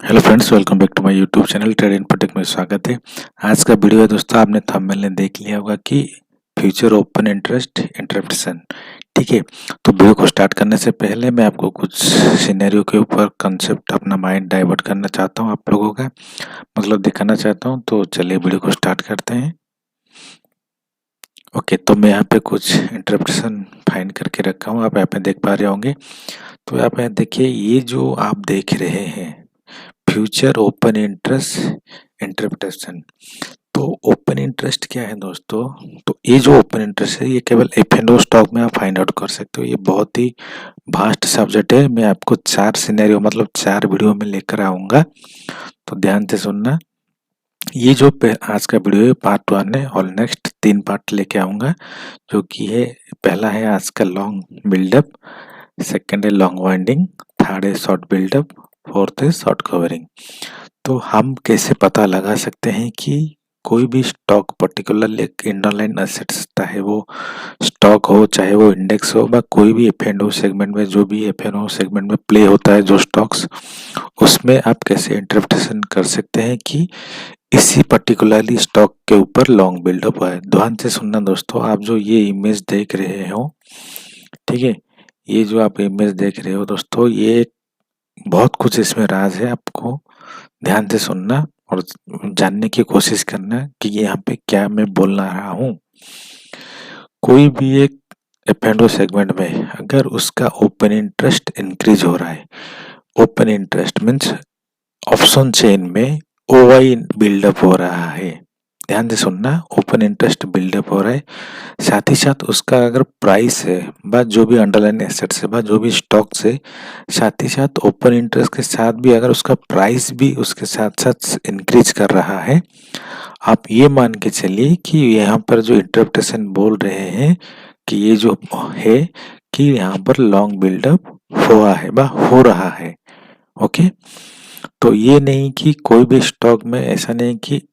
Hello friends, welcome back to my YouTube channel trade infotech में स्वागत है। आज का वीडियो है दोस्तों, आपने थंबनेल में देख लिया होगा कि फ्यूचर ओपन इंटरेस्ट इंटरप्रिटेशन। ठीक है, तो वीडियो को स्टार्ट करने से पहले मैं आपको कुछ सिनेरियो के ऊपर कंसेप्ट अपना माइंड डाइवर्ट करना चाहता हूँ, आप लोगों का मतलब दिखाना चाहता हूँ। तो चलिए वीडियो को स्टार्ट करते हैं। ओके, तो मैं यहाँ पे कुछ इंटरप्रिटेशन फाइंड करके रखा हूँ, आप यहाँ पे देख पा रहे होंगे। तो यहाँ पे देखिए, ये जो आप देख रहे हैं फ्यूचर ओपन इंटरेस्ट इंटरप्रिटेशन। तो ओपन इंटरेस्ट क्या है दोस्तों? तो ये जो ओपन इंटरेस्ट है ये केवल F&O स्टॉक में आप फाइंड आउट कर सकते हो। ये बहुत ही वास्ट सब्जेक्ट है। मैं आपको 4 सिनेरियो मतलब 4 वीडियो में लेकर आऊँगा, तो ध्यान से सुनना। ये जो आज का वीडियो है पार्ट 1 है और नेक्स्ट 3 पार्ट लेके आऊँगा, जो कि है पहला है आज का लॉन्ग बिल्डअप, सेकंड है लॉन्ग वाइंडिंग, थर्ड है शॉर्ट बिल्डअप, फोर्थ है शॉर्ट कवरिंग। तो हम कैसे पता लगा सकते हैं कि कोई भी स्टॉक पर्टिकुलरली एक इंडरलाइन एसेट्स, चाहे वो स्टॉक हो चाहे वो इंडेक्स हो, व कोई भी F&O सेगमेंट में, जो भी F&O सेगमेंट में प्ले होता है जो स्टॉक्स, उसमें आप कैसे इंटरप्रिटेशन कर सकते हैं कि इसी पर्टिकुलरली स्टॉक के ऊपर लॉन्ग बिल्डअप है। ध्यान से सुनना दोस्तों, आप जो ये इमेज देख रहे हो, ठीक है, ये जो आप इमेज देख रहे हो दोस्तों, ये बहुत कुछ इसमें राज है। आपको ध्यान से सुनना और जानने की कोशिश करना कि यहाँ पे क्या मैं बोलना रहा हूँ। कोई भी एक F&O सेगमेंट में अगर उसका ओपन इंटरेस्ट इंक्रीज हो रहा है, open interest means option chain में OI बिल्डअप हो रहा है। ध्यान से सुनना, ओपन इंटरेस्ट बिल्डअप हो रहा है, साथ ही साथ उसका अगर प्राइस है बा जो भी अंडरलाइन एसेट्स है बा जो भी स्टॉक्स है, साथ ही साथ ओपन इंटरेस्ट के साथ भी अगर उसका प्राइस भी उसके साथ साथ इंक्रीज कर रहा है, आप ये मान के चलिए कि यहाँ पर जो इंटरप्रिटेशन बोल रहे हैं कि ये जो है कि यहाँ पर लॉन्ग बिल्डअप हुआ है बा हो रहा है। ओके, तो ये नहीं कि कोई भी स्टॉक में ऐसा नहीं कि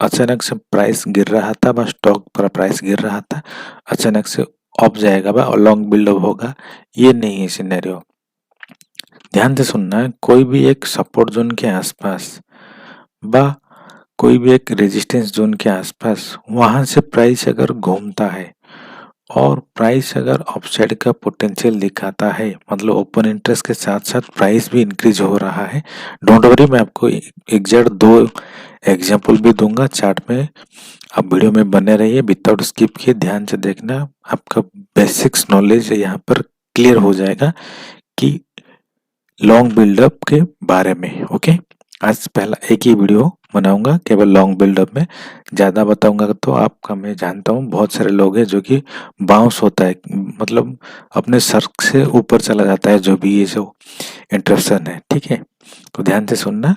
अचानक से प्राइस गिर रहा था बस स्टॉक पर प्राइस गिर रहा था, अचानक से अप जाएगा बा और लॉन्ग बिल्डअप होगा, ये नहीं है सिनेरियो। ध्यान से सुनना, कोई भी एक सपोर्ट जोन के आसपास बा कोई भी एक रेजिस्टेंस जोन के आसपास वहां से प्राइस अगर घूमता है और प्राइस अगर अपसाइड का पोटेंशियल दिखाता है, मतलब ओपन इंटरेस्ट के साथ साथ प्राइस भी इंक्रीज हो रहा है, डोंट वरी, मैं आपको एग्जैक्ट 2 एग्जांपल भी दूंगा चार्ट में। आप वीडियो में बने रहिए, विदाउट स्किप किए ध्यान से देखना, आपका बेसिक्स नॉलेज यहाँ पर क्लियर हो जाएगा कि लॉन्ग बिल्डअप के बारे में। ओके, आज पहला एक ही वीडियो बनाऊंगा केवल लॉन्ग बिल्डअप में, ज़्यादा बताऊंगा तो आपका, मैं जानता हूँ बहुत सारे लोग हैं जो कि बाउंस होता है, मतलब अपने सर से ऊपर चला जाता है जो भी ये जो इंटरप्शन है। ठीक है, तो ध्यान से सुनना,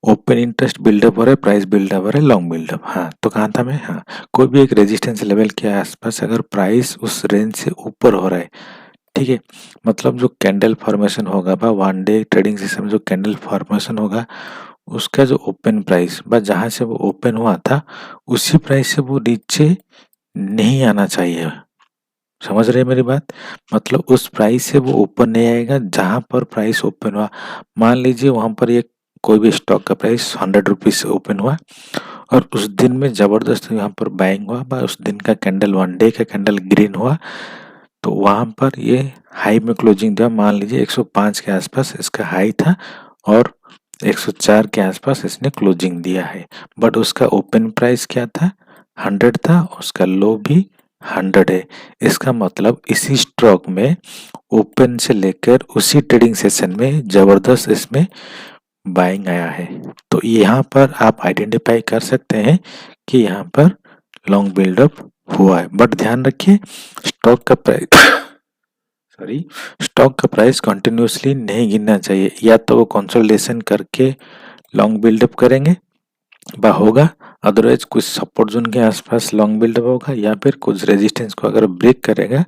ओपन इंटरेस्ट बिल्डअप हो रहा है, प्राइस बिल्डअप हो रहा है, लॉन्ग बिल्डअप। हाँ, तो कहाँ था मैं? हाँ, कोई भी एक रेजिस्टेंस लेवल के आसपास अगर प्राइस उस रेंज से ऊपर हो रहा है, ठीक है, मतलब जो कैंडल फॉर्मेशन होगा बा 1 डे ट्रेडिंग सिस्टम में जो कैंडल फॉर्मेशन होगा, उसका जो ओपन प्राइस बा जहां से वो ओपन हुआ था उसी प्राइस से वो नीचे नहीं आना चाहिए। समझ रहे हैं मेरी बात? मतलब उस प्राइस से वो ऊपर नहीं आएगा जहां पर प्राइस ओपन हुआ। मान लीजिए वहां पर एक कोई भी स्टॉक का प्राइस 100 रुपीज से ओपन हुआ और उस दिन में जबरदस्त यहाँ पर बाइंग हुआ बा उस दिन का कैंडल 1 डे का कैंडल ग्रीन हुआ, तो वहां पर ये हाई में क्लोजिंग दिया। मान लीजिए 105 के आसपास इसका हाई था और 104 के आसपास इसने क्लोजिंग दिया है, बट उसका ओपन प्राइस क्या था? 100 था, उसका लो भी 100 है। इसका मतलब इसी स्टॉक में ओपन से लेकर उसी ट्रेडिंग सेशन में जबरदस्त इसमें बाइंग आया है। तो यहाँ पर आप आइडेंटिफाई कर सकते हैं कि यहाँ पर लॉन्ग बिल्डअप हुआ है, बट ध्यान रखिए स्टॉक का प्राइस सॉरी स्टॉक का प्राइस कंटिन्यूसली नहीं गिरना चाहिए। या तो वो कंसोलिडेशन करके लॉन्ग बिल्डअप करेंगे बा होगा, अदरवाइज कुछ सपोर्ट जोन के आसपास लॉन्ग बिल्डअप होगा, या फिर कुछ रेजिस्टेंस को अगर ब्रेक करेगा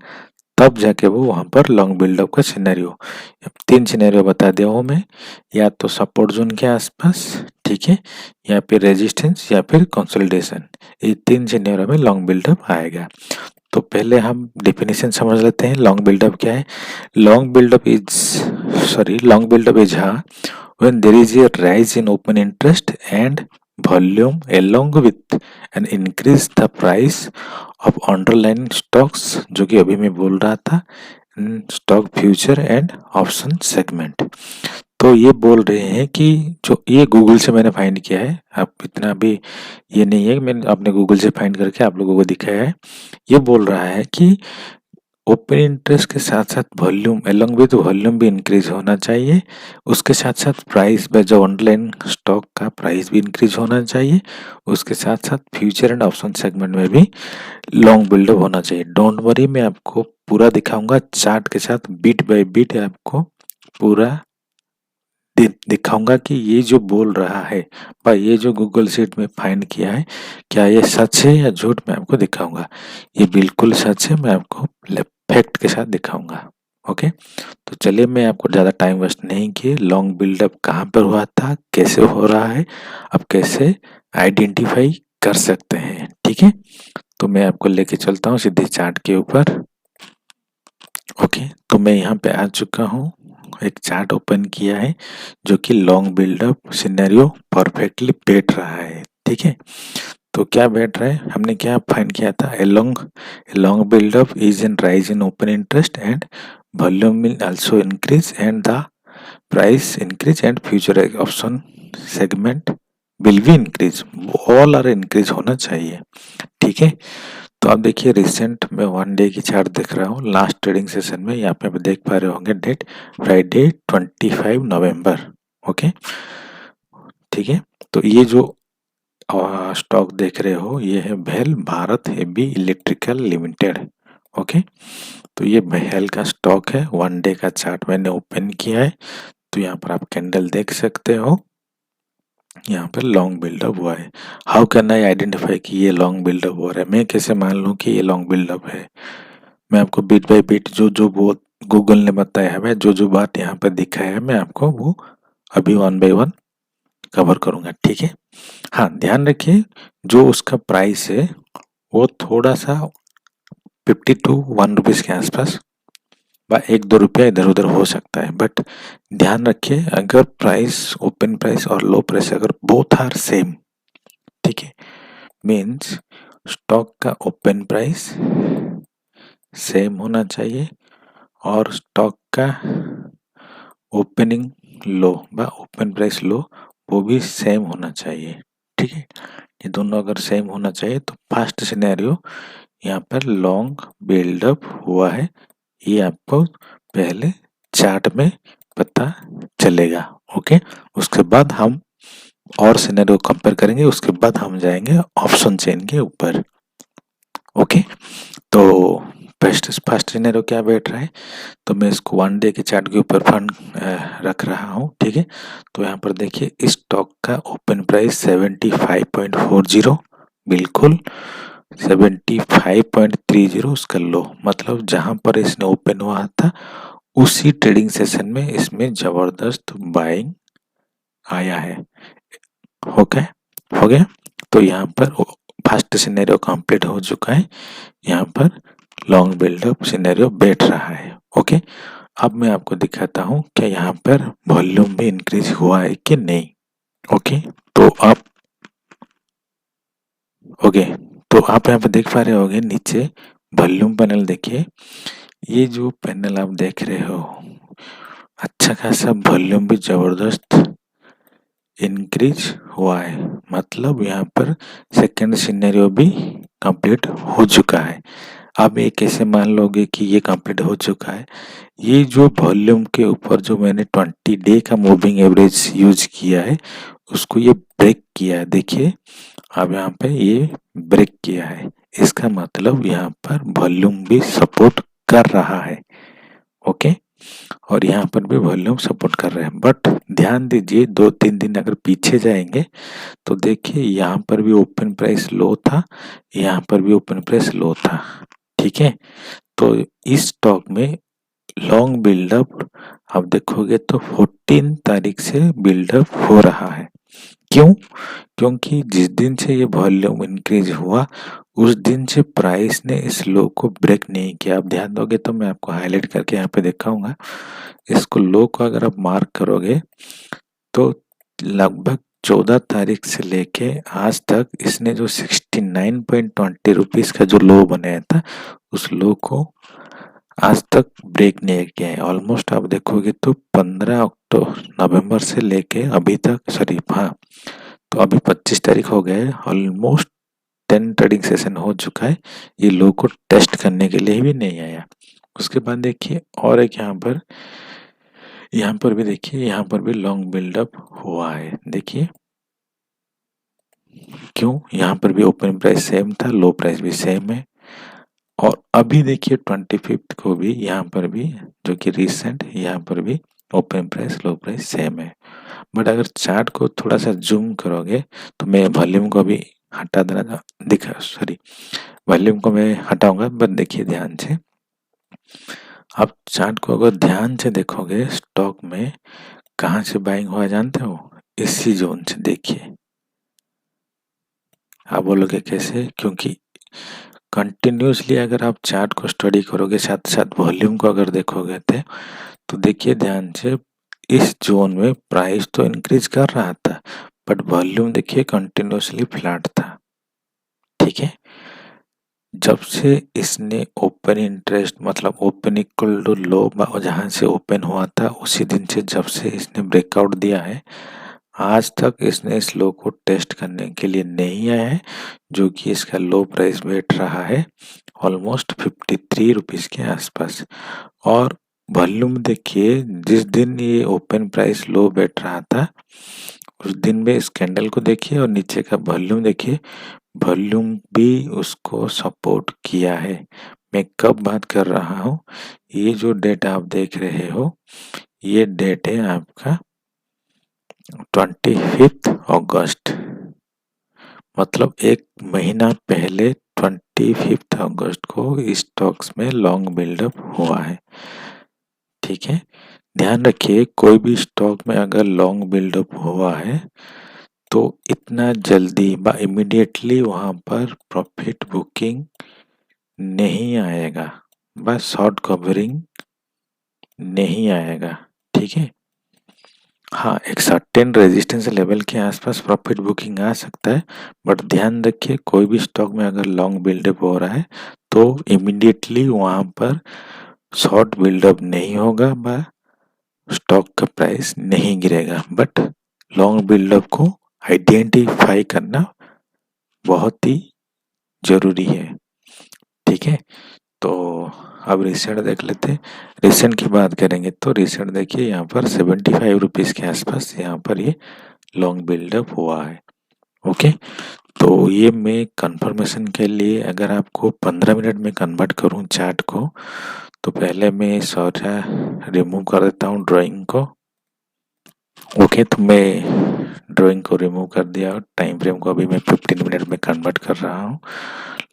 तब जाके वो वहां पर लॉन्ग बिल्डअप का सिनेरियो। 3 सिनेरियो बता दिया हूँ मैं, या तो सपोर्ट जोन के आसपास, ठीक है, या फिर रेजिस्टेंस या फिर कंसोलिडेशन, ये 3 सिनेरियो में लॉन्ग बिल्डअप आएगा। तो पहले हम डेफिनेशन समझ लेते हैं लॉन्ग बिल्डअप क्या है। Long buildup is when there is a rise in open interest and volume along with an increase the price of underlying stocks, जो कि अभी मैं बोल रहा था, stock future and option segment. तो ये बोल रहे हैं कि जो ये गूगल से मैंने फाइंड किया है, आप इतना भी ये नहीं है कि मैंने अपने गूगल से फाइंड करके आप लोगों को दिखाया है। ये बोल रहा है कि ओपन इंटरेस्ट के साथ साथ वॉल्यूम एलोंग विद वॉल्यूम भी इंक्रीज होना चाहिए, उसके साथ साथ प्राइस में जो ऑनलाइन स्टॉक का प्राइस भी इंक्रीज होना चाहिए, उसके साथ साथ फ्यूचर एंड ऑप्शन सेगमेंट में भी लॉन्ग बिल्डअप होना चाहिए। डोंट वरी, मैं आपको पूरा दिखाऊंगा चार्ट के साथ, बीट बाय बीट आपको पूरा दिखाऊंगा कि ये जो बोल रहा है भाई, ये जो गूगल शीट में फाइंड किया है, क्या ये सच है या झूठ, मैं आपको दिखाऊंगा। ये बिल्कुल सच है, मैं आपको फैक्ट के साथ दिखाऊंगा। ओके, तो चलिए, मैं आपको ज़्यादा टाइम वेस्ट नहीं किए, लॉन्ग बिल्डअप कहाँ पर हुआ था, कैसे हो रहा है, अब कैसे आइडेंटिफाई कर सकते हैं, ठीक है। तो मैं आपको लेके चलता हूँ सीधे चार्ट के ऊपर। ओके, तो मैं यहाँ पे आ चुका हूँ, एक चार्ट ओपन किया है जो कि लॉन्ग बिल्डअप सिनेरियो परफेक्टली बैठ रहा है, ठीक है। तो क्या बैठ रहा है, हमने क्या फाइंड किया था, a long buildup is an rise in open interest and volume will also increase and the price increase and future option segment will be increase, all are increase होना चाहिए, ठीक है। तो आप देखिए, रिसेंट में 1 डे की चार्ट देख रहा हूँ, लास्ट ट्रेडिंग सेशन में यहाँ पे आप देख पा रहे होंगे, डेट फ्राइडे 25 नवंबर। ओके, ठीक है। तो ये जो स्टॉक देख रहे हो, ये है भेल Bharat heavy electrical limited. Okay, तो ये भेल का स्टॉक है, 1 डे का चार्ट मैंने ओपन किया है। तो यहाँ पर आप कैंडल देख सकते हो, यहाँ पर लॉन्ग बिल्डअप हुआ है। हाउ कैन आई आइडेंटिफाई कि ये लॉन्ग बिल्डअप हो रहा है, मैं कैसे मान लूँ कि ये लॉन्ग बिल्डअप है। मैं आपको बीट बाय बीट जो वो गूगल ने बताया है, मैं जो बात यहाँ पर दिखाया है, मैं आपको वो अभी 1 बाय 1 कवर करूँगा, ठीक है। हाँ, ध्यान रखिए, जो उसका प्राइस है वो थोड़ा सा 50 टू 1 रुपीज़ के आसपास, 1-2 रुपया इधर उधर हो सकता है, बट ध्यान रखिए, अगर प्राइस ओपन प्राइस और लो प्राइस अगर बोथ आर सेम, ठीक है, मीन्स स्टॉक का ओपन प्राइस सेम होना चाहिए और स्टॉक का ओपनिंग लो व ओपन प्राइस लो वो भी सेम होना चाहिए, ठीक है। ये दोनों अगर सेम होना चाहिए तो फर्स्ट सिनेरियो यहाँ पर लॉन्ग बिल्डअप हुआ है, ये आपको पहले चार्ट में पता चलेगा। ओके, उसके बाद हम और सिनेरियो कंपेयर करेंगे, उसके बाद हम जाएंगे ऑप्शन चेन के ऊपर। ओके, तो फर्स्ट सिनेरियो क्या बैठ रहा है, तो मैं इसको 1 डे के चार्ट के ऊपर फंड रख रहा हूँ, ठीक है। तो यहाँ पर देखिए, इस स्टॉक का ओपन प्राइस 75.40, बिल्कुल 75.30 उसका लो, मतलब जहां पर इसने ओपन हुआ था उसी ट्रेडिंग सेशन में इसमें जबरदस्त बाइंग आया है। ओके, हो गया। तो यहाँ पर फर्स्ट सिनेरियो कंप्लीट हो चुका है, यहाँ पर लॉन्ग बिल्डअप सिनेरियो बैठ रहा है। ओके, अब मैं आपको दिखाता हूँ कि यहाँ पर वॉल्यूम भी इंक्रीज हुआ है कि नहीं। ओके, तो आप यहाँ पे देख पा रहे होंगे, नीचे वॉल्यूम पैनल देखिए, ये जो पैनल आप देख रहे हो, अच्छा खासा वॉल्यूम भी जबरदस्त इंक्रीज हुआ है, मतलब यहाँ पर सेकंड सिनेरियो भी कंप्लीट हो चुका है। अब ये कैसे मान लोगे कि ये कंप्लीट हो चुका है, ये जो वॉल्यूम के ऊपर जो मैंने 20 डे का मूविंग एवरेज यूज किया है उसको ये ब्रेक किया है, देखिए अब यहाँ पे ये ब्रेक किया है, इसका मतलब यहाँ पर वॉल्यूम भी सपोर्ट कर रहा है। ओके, और यहाँ पर भी वॉल्यूम सपोर्ट कर रहे हैं, बट ध्यान दीजिए 2-3 दिन अगर पीछे जाएंगे तो देखिए यहाँ पर भी ओपन प्राइस लो था, यहाँ पर भी ओपन प्राइस लो था, ठीक है। तो इस स्टॉक में लॉन्ग बिल्डअप आप देखोगे तो 14 तारीख से बिल्डअप हो रहा है। क्यों? क्योंकि जिस दिन से ये वॉल्यूम इंक्रीज हुआ उस दिन से प्राइस ने इस लो को ब्रेक नहीं किया। आप ध्यान दोगे तो मैं आपको हाईलाइट करके यहाँ पे दिखाऊंगा। इसको लो को अगर आप मार्क करोगे तो लगभग 14 तारीख से लेके आज तक इसने जो 69.20 रुपीस का जो लो बनाया था, उस लो को आज तक ब्रेक नहीं किया है। ऑलमोस्ट आप देखोगे तो 15 नवंबर से लेके अभी तक, सॉरी हाँ, तो अभी 25 तारीख हो गए, ऑलमोस्ट 10 ट्रेडिंग सेशन हो चुका है, ये लो को टेस्ट करने के लिए भी नहीं आया। उसके बाद देखिए और एक यहाँ पर भी देखिए, यहाँ पर भी लॉन्ग बिल्डअप हुआ है। देखिए क्यों, यहाँ पर भी ओपन प्राइस सेम था, लो प्राइस भी सेम है। और अभी देखिए 25 को भी यहाँ पर भी, जो कि रिसेंट, यहाँ पर भी ओपन प्राइस लो प्राइस सेम है। बट अगर चार्ट को थोड़ा सा जूम करोगे तो मैं वॉल्यूम को भी हटा देना सॉरी, वॉल्यूम को मैं हटाऊंगा, बट देखिए ध्यान से, आप चार्ट को अगर ध्यान से देखोगे, स्टॉक में कहाँ से बाइंग हुआ जानते हो? इसी जोन से। देखिए आप बोलोगे कैसे, क्योंकि कंटिन्यूसली अगर आप चार्ट को स्टडी करोगे, साथ साथ वॉल्यूम को अगर देखोगे तो देखिए ध्यान से, इस जोन में प्राइस तो इंक्रीज कर रहा था, बट वॉल्यूम देखिए कंटिन्यूसली फ्लैट था। ठीक है, जब से इसने ओपन इंटरेस्ट, मतलब ओपन इक्वल टू लो जहां से ओपन हुआ था, उसी दिन से जब से इसने ब्रेकआउट दिया है, आज तक इसने इस लो को टेस्ट करने के लिए नहीं आया है, जो कि इसका लो प्राइस बैठ रहा है ऑलमोस्ट 53 रुपीस के आसपास। और वॉल्यूम देखिए, जिस दिन ये ओपन प्राइस लो बैठ रहा था, उस दिन में इस कैंडल को देखिए और नीचे का वॉल्यूम देखिए, वॉल्यूम भी उसको सपोर्ट किया है। मैं कब बात कर रहा हूँ, ये जो डेट आप देख रहे हो, ये डेट है आपका 25 अगस्त, मतलब एक महीना पहले 25 अगस्त को स्टॉक्स में लॉन्ग बिल्डअप हुआ है। ठीक है, ध्यान रखिए, कोई भी स्टॉक में अगर लॉन्ग बिल्डअप हुआ है तो इतना जल्दी इमीडिएटली वहां पर प्रॉफिट बुकिंग नहीं आएगा, बस शॉर्ट कवरिंग नहीं आएगा। ठीक है, हाँ, एक सर्टेन रेजिस्टेंस लेवल के आसपास प्रॉफिट बुकिंग आ सकता है, बट ध्यान रखिए, कोई भी स्टॉक में अगर लॉन्ग बिल्डअप हो रहा है तो इमीडिएटली वहां पर शॉर्ट बिल्डअप नहीं होगा, स्टॉक का प्राइस नहीं गिरेगा, बट लॉन्ग बिल्डअप को आइडेंटिफाई करना बहुत ही जरूरी है। ठीक है, तो अब रिसेंट देख लेते हैं। रिसेंट की बात करेंगे तो रिसेंट देखिए, यहाँ पर 75 रुपीज के आसपास यहाँ पर ये लॉन्ग बिल्डअप हुआ है। ओके, तो ये मैं कंफर्मेशन के लिए अगर आपको 15 मिनट में कन्वर्ट करूँ चार्ट को, तो पहले मैं सारा रिमूव कर देता हूँ ड्राइंग को। ओके, तो मैं ड्राइंग को रिमूव कर दिया और टाइम फ्रेम को अभी मैं 15 मिनट में कन्वर्ट कर रहा हूँ।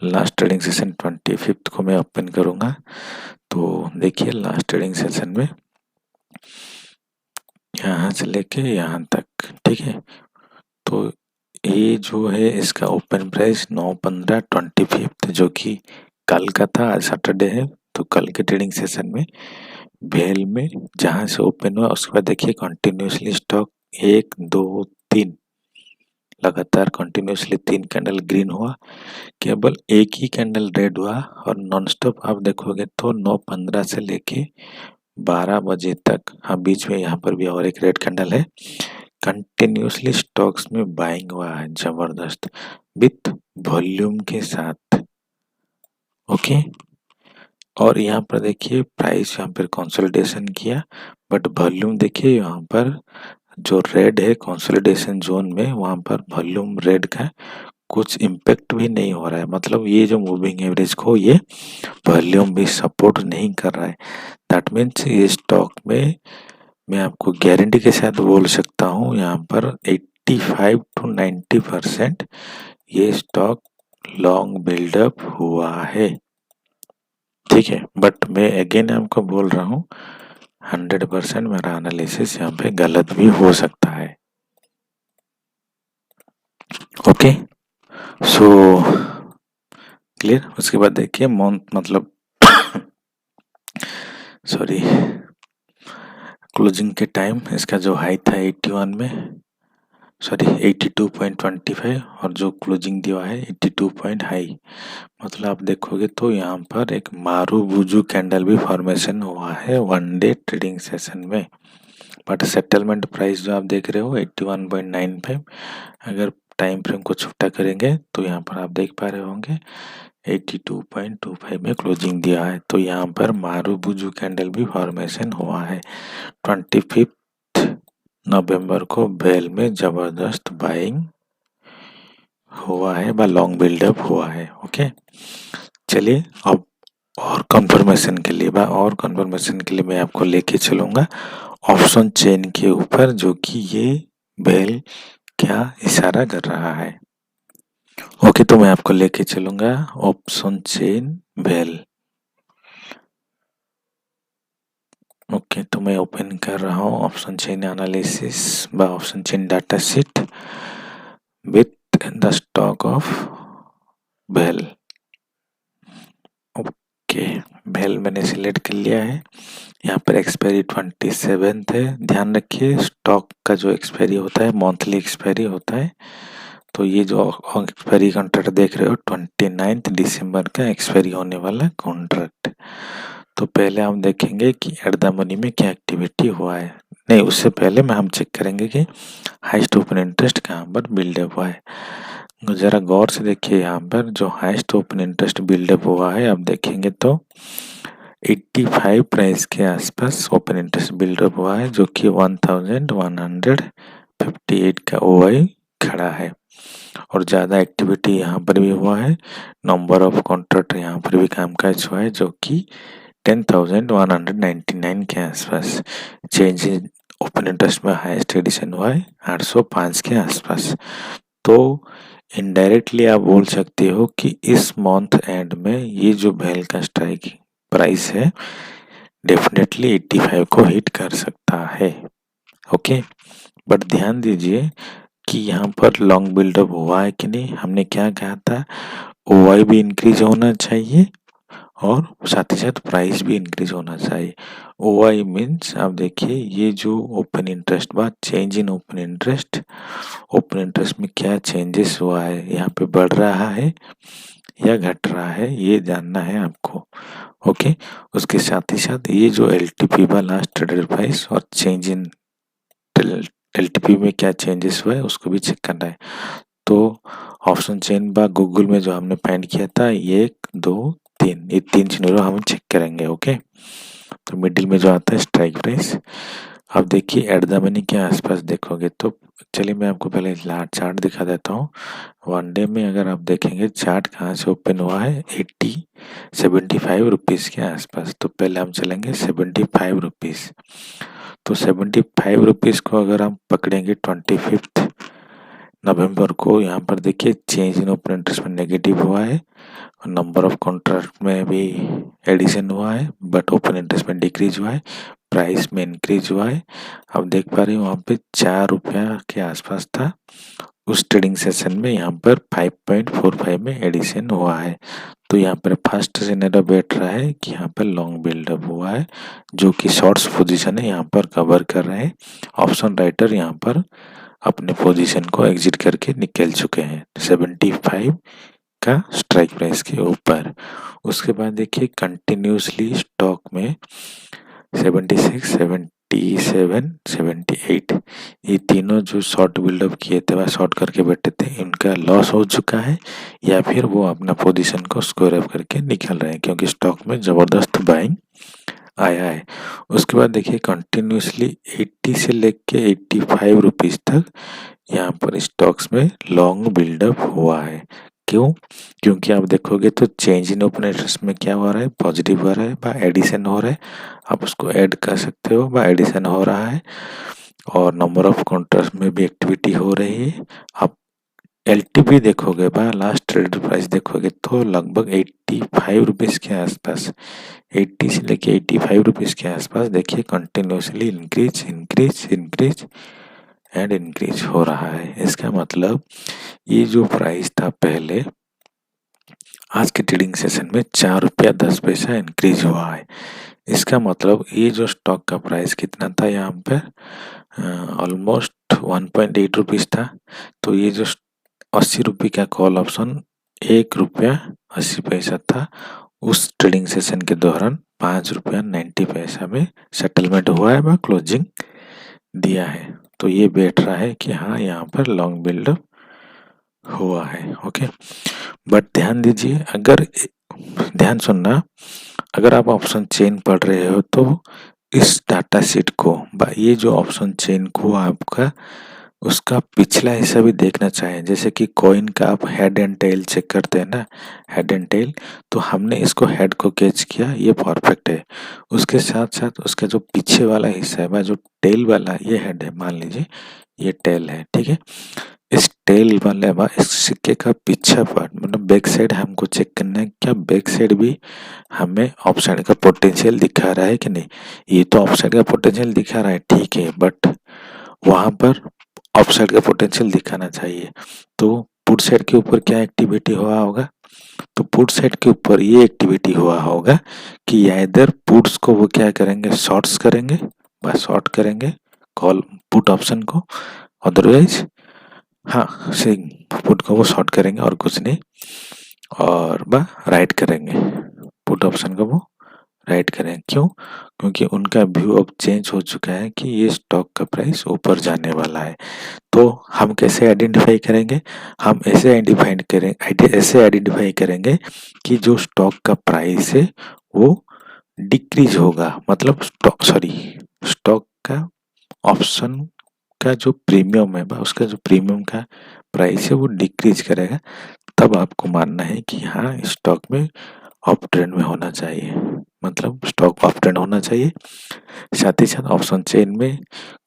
लास्ट ट्रेडिंग सेशन 25 को मैं ओपन करूँगा। तो देखिए लास्ट ट्रेडिंग सेशन में यहाँ से लेके यहाँ तक, ठीक है, तो ये जो है इसका ओपन प्राइस 9/15/25, जो कि कल का था, आज सैटरडे है, तो कल के ट्रेडिंग सेशन में भेल में जहां से ओपन हुआ, उसके बाद देखिए कंटिन्यूसली स्टॉक 1 2 3 लगातार कंटिन्यूसली 3 कैंडल ग्रीन हुआ, केवल एक ही कैंडल रेड हुआ, और नॉन स्टॉप आप देखोगे तो 9:15 से लेके 12 बजे तक, हाँ बीच में यहाँ पर भी और एक रेड कैंडल है, कंटिन्यूसली स्टॉक्स में बाइंग हुआ है जबरदस्त, विथ वॉल्यूम के साथ। ओके, और यहाँ पर देखिए प्राइस यहाँ पर कंसोलिडेशन किया, बट वॉल्यूम देखिए यहाँ पर जो रेड है कंसोलिडेशन जोन में, वहां पर वॉल्यूम रेड का कुछ इम्पैक्ट भी नहीं हो रहा है, मतलब ये जो मूविंग एवरेज को ये वॉल्यूम भी सपोर्ट नहीं कर रहा है। दैट मीन्स ये स्टॉक में मैं आपको गारंटी के साथ बोल सकता हूँ, यहाँ पर 85 to 90% ये स्टॉक लॉन्ग बिल्डअप हुआ है। ठीक है, बट मैं अगेन आपको बोल रहा हूँ 100% मेरा एनालिसिस यहाँ पे गलत भी हो सकता है। Okay, so clear. उसके बाद देखिए मंथ मतलब सॉरी क्लोजिंग के टाइम इसका जो हाई था 81 में, सॉरी 82.25 और जो क्लोजिंग दिया है 82 पॉइंट हाई। मतलब आप देखोगे तो यहाँ पर एक मारूबुजू कैंडल भी फॉर्मेशन हुआ है 1 डे ट्रेडिंग सेशन में। बट सेटलमेंट प्राइस जो आप देख रहे हो 81.95, अगर टाइम फ्रेम को छोटा करेंगे तो यहाँ पर आप देख पा रहे होंगे 82.25 में क्लोजिंग दिया है। तो यहाँ पर मारूबुजू कैंडल भी फॉर्मेशन हुआ है। 25 नवंबर को बेल में जबरदस्त बाइंग हुआ है व लॉन्ग बिल्डअप हुआ है। ओके, चलिए अब और कंफर्मेशन के लिए मैं आपको लेके चलूंगा ऑप्शन चेन के ऊपर, जो कि ये बेल क्या इशारा कर रहा है। ओके, तो मैं आपको लेके चलूंगा ऑप्शन चेन बेल। ओके, तो मैं ओपन कर रहा हूँ ऑप्शन चेन एनालिसिस व option chain data sheet with the stock of BEL. Okay, BEL मैंने सिलेक्ट कर लिया है। यहाँ पर एक्सपायरी 27 है। ध्यान रखिए स्टॉक का जो एक्सपायरी होता है मंथली एक्सपायरी होता है। तो ये जो एक्सपायरी कॉन्ट्रैक्ट देख रहे हो 29 दिसंबर का एक्सपायरी होने वाला कॉन्ट्रैक्ट। तो पहले हम देखेंगे कि एट द मनी में क्या एक्टिविटी हुआ है। नहीं, उससे पहले हम चेक करेंगे कि हाईएस्ट ओपन इंटरेस्ट कहाँ पर बिल्डअप हुआ है। जरा गौर से देखिए, यहाँ पर जो हाईएस्ट ओपन इंटरेस्ट बिल्डअप हुआ है आप देखेंगे तो 85 प्राइस के आसपास ओपन इंटरेस्ट बिल्डअप हुआ है, जो कि 1158 का ओआई खड़ा है। और ज़्यादा एक्टिविटी यहाँ पर भी हुआ है। नंबर ऑफ कॉन्ट्रैक्ट यहाँ पर भी कामकाज हुआ है, जो कि 10,199 के आसपास। चेंज इन ओपन इंटरेस्ट में हाईएस्ट एडिशन हुआ है 805 के आसपास। तो इनडायरेक्टली आप बोल सकते हो कि इस मंथ एंड में ये जो बेल का स्ट्राइक प्राइस है डेफिनेटली 85 को हिट कर सकता है। ओके, बट ध्यान दीजिए कि यहाँ पर लॉन्ग बिल्डअप हुआ है कि नहीं। हमने क्या कहा था, ओआई भी इंक्रीज होना चाहिए और साथ ही साथ प्राइस भी इंक्रीज होना चाहिए। ओआई मीन्स आप देखिए ये जो ओपन इंटरेस्ट बात चेंज इन ओपन इंटरेस्ट में क्या चेंजेस हुआ है, यहाँ पे बढ़ रहा है या घट रहा है, ये जानना है आपको। ओके, उसके साथ ही साथ ये जो एलटीपी बा लास्ट ट्रेडेड प्राइस और चेंज इन एलटीपी में क्या चेंजेस हुआ है उसको भी चेक करना है। तो ऑप्शन चेन बा गूगल में जो हमने फाइंड किया था 1 2 3, ये 3 चीजों हम चेक करेंगे। ओके, तो मिडिल में जो आता है स्ट्राइक प्राइस। अब देखिए एट द मनी के आसपास देखोगे तो चलिए मैं आपको पहले चार्ट दिखा देता हूँ। 1 डे में अगर आप देखेंगे चार्ट कहाँ से ओपन हुआ है 75 रुपीज़ के आसपास। तो पहले हम चलेंगे 75 रुपीज़। तो 75 रुपीज़ को अगर हम पकड़ेंगे 25 नवंबर को, यहाँ पर देखिए चेंज इन ओपन इंटरेस्ट में नेगेटिव हुआ है और नंबर ऑफ कॉन्ट्रैक्ट में भी एडिशन हुआ है, बट ओपन इंटरेस्ट में डिक्रीज हुआ है, प्राइस में इंक्रीज हुआ है। अब देख पा रहे हो वहाँ पे 4 रुपया के आसपास था उस ट्रेडिंग सेशन में, यहाँ पर 5.45 में एडिशन हुआ है। तो यहाँ पर फर्स्ट सिनेरियो बैठ रहा है कि यहाँ पर लॉन्ग बिल्डअप हुआ है, जो कि शॉर्ट्स पोजीशन है यहाँ पर कवर कर रहे हैं। ऑप्शन राइटर यहाँ पर अपने पोजीशन को एग्जिट करके निकल चुके हैं 75 का स्ट्राइक प्राइस के ऊपर। उसके बाद देखिए कंटिन्यूसली स्टॉक में 76, 77, 78 ये तीनों जो शॉर्ट बिल्डअप किए थे वह शॉर्ट करके बैठे थे, इनका लॉस हो चुका है या फिर वो अपना पोजीशन को स्क्वायर अप करके निकल रहे हैं, क्योंकि स्टॉक में जबरदस्त बाइंग आया है। उसके बाद देखिए कंटिन्यूसली 80 से लेके 85 रुपीज़ तक यहाँ पर स्टॉक्स में लॉन्ग बिल्डअप हुआ है। क्यों? क्योंकि आप देखोगे तो चेंज इन ओपन इंटरेस्ट में क्या हो रहा है, पॉजिटिव हो रहा है बा एडिशन हो रहा है, आप उसको ऐड कर सकते हो बा एडिशन हो रहा है। और नंबर ऑफ कॉन्ट्रैक्ट में भी एक्टिविटी हो रही है। आप एलटीपी देखोगे बा लास्ट ट्रेड प्राइस देखोगे तो लगभग 85 रुपीज़ के आसपास, 80 से लेके 85 रुपीज़ के आसपास देखिए continuously increase increase increase and increase हो रहा है। इसका मतलब ये जो प्राइस था पहले आज के ट्रेडिंग सेशन में 4 रुपया 10 पैसा इंक्रीज हुआ है। इसका मतलब ये जो स्टॉक का प्राइस कितना था यहाँ पर ऑलमोस्ट 1.8 रुपीज था। तो ये जो 80 रुपये का कॉल ऑप्शन 1 रुपया 80 पैसा था, उस ट्रेडिंग सेशन के दौरान 5 रुपया 90 पैसा में सेटलमेंट हुआ है व क्लोजिंग दिया है। तो ये बैठ रहा है कि हाँ यहाँ पर लॉन्ग बिल्डअप हुआ है। ओके, बट ध्यान दीजिए, अगर ध्यान सुनना, अगर आप ऑप्शन चेन पढ़ रहे हो तो इस डाटा शीट को ये जो ऑप्शन चेन को आपका उसका पिछला हिस्सा भी देखना चाहिए। जैसे कि कॉइन का आप हेड एंड टेल चेक करते हैं ना, हेड एंड टेल, तो हमने इसको हेड को कैच किया, ये परफेक्ट है। उसके साथ साथ उसका जो पीछे वाला हिस्सा है जो टेल वाला, ये हेड है, मान लीजिए ये टेल है, ठीक है। इस टेल वाले इस सिक्के का पीछा पार्ट मतलब बैक साइड हमको चेक करना है, क्या बैक साइड भी हमें अपसाइड का पोटेंशियल दिखा रहा है कि नहीं। ये तो अपसाइड का पोटेंशियल दिखा रहा है, ठीक है, बट वहां पर अपसाइड का पोटेंशियल दिखाना चाहिए। तो पुट साइड के ऊपर क्या एक्टिविटी हुआ होगा, तो पुट साइड के ऊपर ये एक्टिविटी हुआ होगा कि इधर पुट्स को वो क्या करेंगे, शॉर्ट्स करेंगे, बस शॉर्ट करेंगे कॉल पुट ऑप्शन को, अदरवाइज हाँ सेम पुट को वो शॉर्ट करेंगे और कुछ नहीं, और राइट करेंगे, पुट ऑप्शन को वो राइट करें। क्यों? क्योंकि उनका व्यू अब चेंज हो चुका है कि ये स्टॉक का प्राइस ऊपर जाने वाला है। तो हम कैसे आइडेंटिफाई करेंगे, हम ऐसे आइडेंटिफाई करेंगे कि जो स्टॉक का प्राइस है वो डिक्रीज होगा, मतलब स्टॉक का ऑप्शन का जो प्रीमियम है उसका जो प्रीमियम का प्राइस है वो डिक्रीज करेगा, तब आपको मानना है कि हाँ स्टॉक में अप ट्रेंड में होना चाहिए, मतलब स्टॉक अप ट्रेंड होना चाहिए। साथ ही साथ ऑप्शन चेन में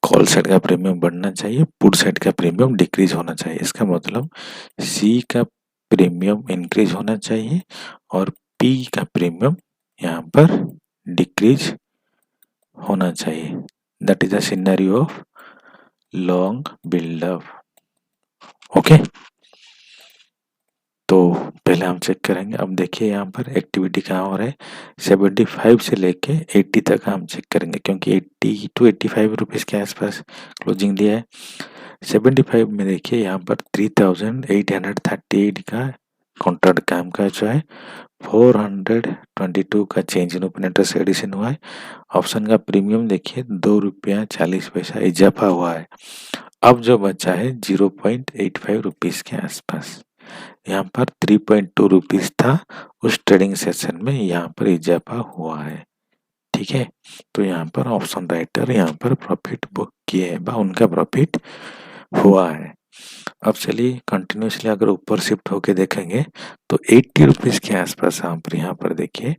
कॉल साइड का प्रीमियम बढ़ना चाहिए, पुट साइड का प्रीमियम डिक्रीज होना चाहिए। इसका मतलब सी का प्रीमियम इंक्रीज होना चाहिए और पी का प्रीमियम यहाँ पर डिक्रीज होना चाहिए। That is the scenario of long buildup. Okay, तो पहले हम चेक करेंगे। अब देखिए यहाँ पर एक्टिविटी कहाँ हो रहा है, 75 से लेके 80 तक हम चेक करेंगे, क्योंकि 80 to 85 रुपीज़ के आसपास क्लोजिंग दिया है। 75 में देखिए यहाँ पर 3838 का कॉन्ट्रैक्ट काम का जो है 422 का change in open interest addition हुआ है। ऑप्शन का प्रीमियम देखिए 2 रुपया 40 पैसा इजाफा हुआ है। अब जो बचा है 0.85 रुपीज़ के आसपास, यहाँ पर 3.2 रुपीज़ था उस ट्रेडिंग सेशन में, यहाँ पर इजाफा हुआ है, ठीक है। तो यहाँ पर ऑप्शन राइटर यहाँ पर प्रॉफिट बुक किए हैं, उनका प्रॉफिट हुआ है। अब चलिए कंटिन्यूसली अगर ऊपर शिफ्ट होके देखेंगे तो 80 रुपीज़ के आसपास आप यहाँ पर देखिए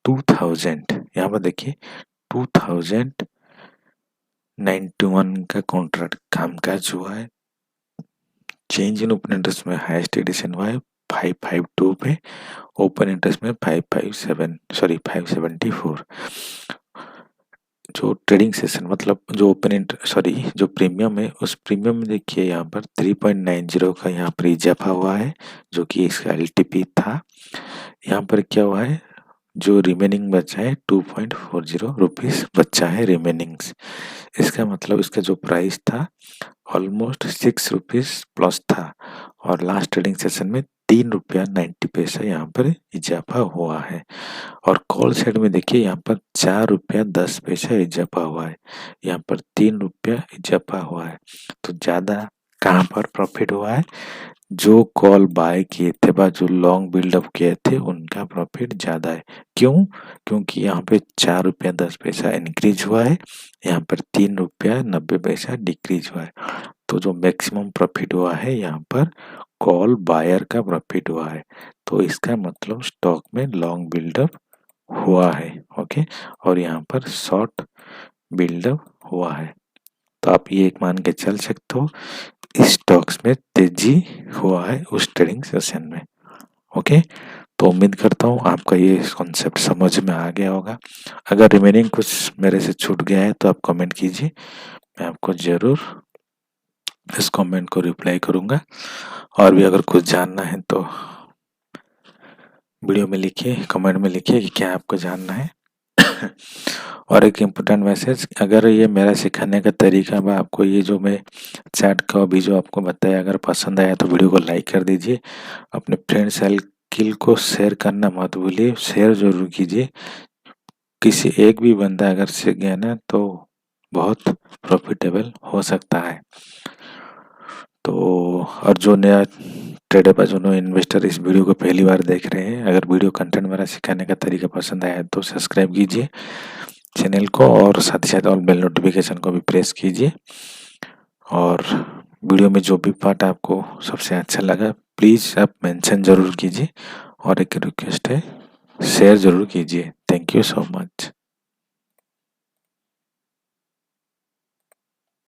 2000, यहाँ पर देखिए 2091 का कॉन्ट्रैक्ट कामकाज हुआ है। चेंज इन ओपन इंटरेस्ट में हाईएस्ट एडिशन हुआ है 552 पे, ओपन इंटरेस्ट में 574। जो ट्रेडिंग सेशन मतलब जो जो प्रीमियम है, उस प्रीमियम में देखिए यहाँ पर 3.90 का यहाँ पर इजाफा हुआ है, जो कि इसका एलटीपी था। यहाँ पर क्या हुआ है, जो रिमेनिंग बचा है 2.40 रुपीज़ बचा है रिमेनिंग्स। इसका मतलब इसका जो प्राइस था ऑलमोस्ट 6 रुपीज़ प्लस था, और लास्ट ट्रेडिंग सेशन में 3 रुपया 90 पैसा यहाँ पर इजाफा हुआ है। और कॉल साइड में देखिए यहाँ पर 4 रुपया 10 पैसा इजाफा हुआ है, यहाँ पर 3 रुपया इजाफा हुआ है। तो ज़्यादा कहाँ पर प्रॉफिट हुआ है, जो कॉल बाय किए थे जो लॉन्ग बिल्डअप किए थे उनका प्रॉफिट ज़्यादा है। क्यों? क्योंकि यहाँ पे 4 रुपया 10 पैसा इंक्रीज हुआ है, यहाँ पर 3 रुपया 90 पैसा डिक्रीज हुआ है। तो जो मैक्सिमम प्रॉफिट हुआ है यहाँ पर कॉल बायर का प्रॉफिट हुआ है। तो इसका मतलब स्टॉक में लॉन्ग बिल्डअप हुआ है। ओके, और यहाँ पर शॉर्ट बिल्डअप हुआ है। तो आप ये एक मान के चल सकते हो स्टॉक्स में तेजी हुआ है उस ट्रेडिंग सेशन में। ओके, तो उम्मीद करता हूँ आपका ये कॉन्सेप्ट समझ में आ गया होगा। अगर रिमेनिंग कुछ मेरे से छूट गया है तो आप कमेंट कीजिए, मैं आपको ज़रूर इस कमेंट को रिप्लाई करूँगा। और भी अगर कुछ जानना है तो वीडियो में लिखिए, कमेंट में लिखिए कि क्या आपको जानना है। और एक इम्पोर्टेंट मैसेज, अगर ये मेरा सिखाने का तरीका मैं आपको ये जो मैं चैट का अभी जो आपको बताया अगर पसंद आया तो वीडियो को लाइक कर दीजिए। अपने फ्रेंड सर्किल को शेयर करना मत भूलिए, शेयर ज़रूर कीजिए। किसी एक भी बंदा अगर सीख गया ना तो बहुत प्रॉफिटेबल हो सकता है। तो और जो नया ट्रेडर पर जो इन्वेस्टर इस वीडियो को पहली बार देख रहे हैं, अगर वीडियो कंटेंट मेरा सिखाने का तरीका पसंद आया तो सब्सक्राइब कीजिए चैनल को और साथ ही साथ ऑल बेल नोटिफिकेशन को भी प्रेस कीजिए। और वीडियो में जो भी पार्ट आपको सबसे अच्छा लगा प्लीज़ आप मेंशन ज़रूर कीजिए। और एक रिक्वेस्ट है, शेयर ज़रूर कीजिए। Thank you so much.